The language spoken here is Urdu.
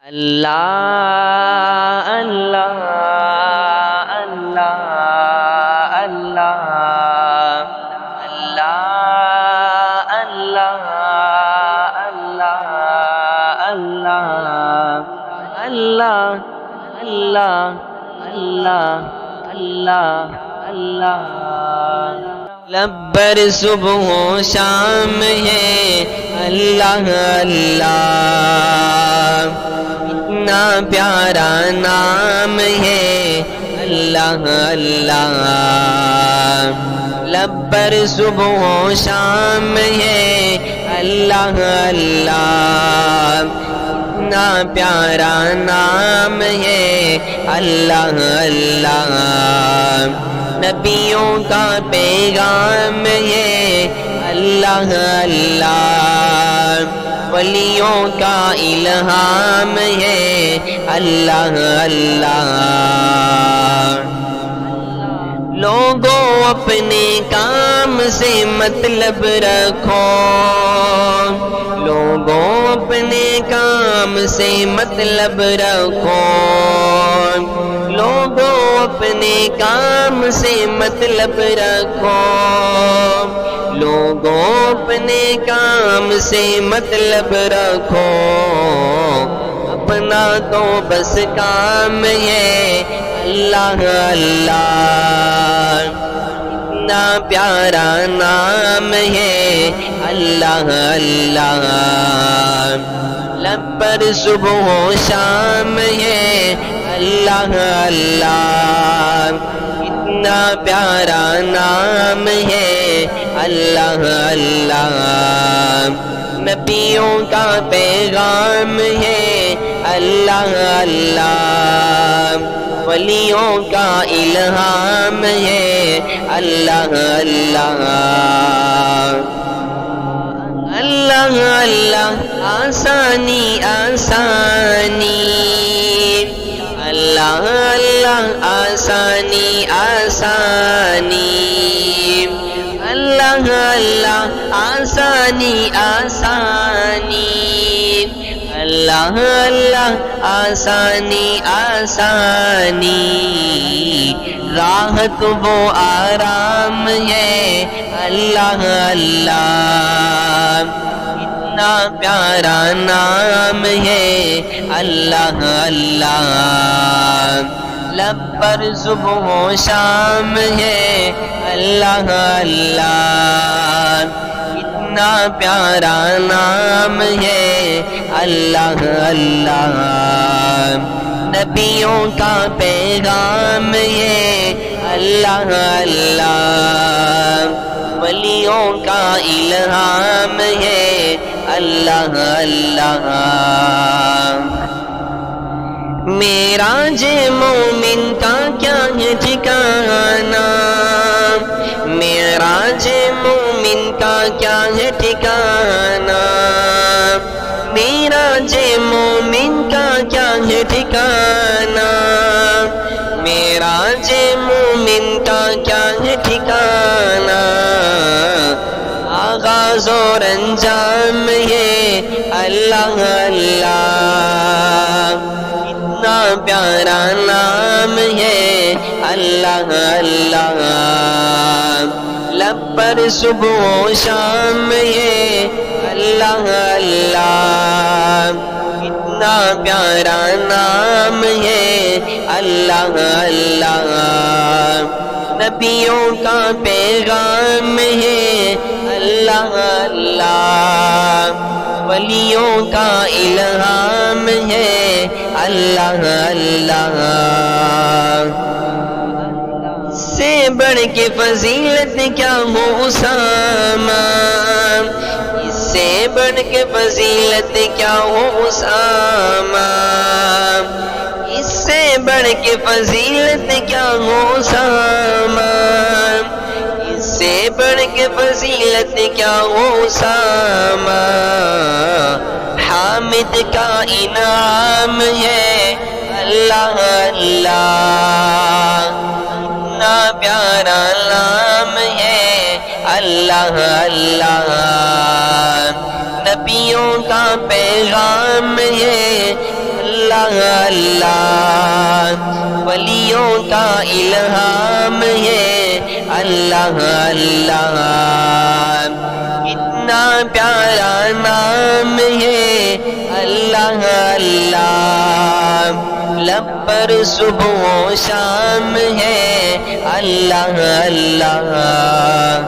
اللہ اللہ اللہ اللہ اللہ اللہ اللہ اللہ اللہ اللہ اللہ اللہ لبر صبح و شام ہے اللہ اللہ اتنا پیارا نام ہے اللہ اللہ لبر صبح و شام ہے اللہ اللہ اتنا پیارا نام ہے اللہ اللہ نبیوں کا پیغام ہے اللہ اللہ ولیوں کا الہام ہے اللہ اللہ لوگوں اپنے کام سے مطلب رکھو لوگوں اپنے کام سے مطلب رکھو لوگوں اپنے کام سے مطلب رکھو لوگوں اپنے کام سے مطلب رکھو اپنا تو بس کام ہے اللہ اللہ اتنا پیارا نام ہے اللہ اللہ لب پر صبح و شام ہے اللہ اللہ اتنا پیارا نام ہے اللہ اللہ نبیوں کا پیغام ہے اللہ اللہ ولیوں کا الہام ہے اللہ اللہ اللہ اللہ آسانی آسانی اللہ اللہ آسانی آسانی اللہ اللہ آسانی آسانی اللہ اللہ آسانی آسانی راحت وہ آرام ہے اللہ اللہ اتنا پیارا نام ہے اللہ اللہ لب پر صبح و شام ہے اللہ اللہ اتنا پیارا نام ہے اللہ اللہ نبیوں کا پیغام ہے اللہ اللہ ولیوں کا الہام ہے اللہ اللہ معراج مومن کا کیا ہے ٹھکانہ معراج مومن کا کیا ہے ٹھکانہ معراج مومن کا کیا ہے ٹھکانہ معراج مومن کا کیا ہے ٹھکانہ آغاز اور انجام ہے اللہ اللہ اتنا پیارا نام ہے اللہ اللہ لب پر صبح و شام ہے اللہ اللہ اتنا پیارا نام ہے اللہ اللہ نبیوں کا پیغام ہے اللہ اللہ ولیوں کا الہام ہے اللہ اللہ سے بڑھ کے فضیلت کیا ہو اسامہ اس سے بڑھ کے فضیلت کیا ہو اسامہ اس سے بڑھ کے فضیلت کیا ہو اسامہ اس سے بڑھ کے فضیلت کیا ہو اسامہ حامد کا انعام ہے اللہ اللہ اتنا پیارا نام ہے اللہ اللہ نبیوں کا پیغام ہے اللہ اللہ، ولیوں کا الہام ہے اللہ اللہ، کتنا پیارا نام ہے اللہ اللہ، لب پر صبح و شام ہے اللہ اللہ۔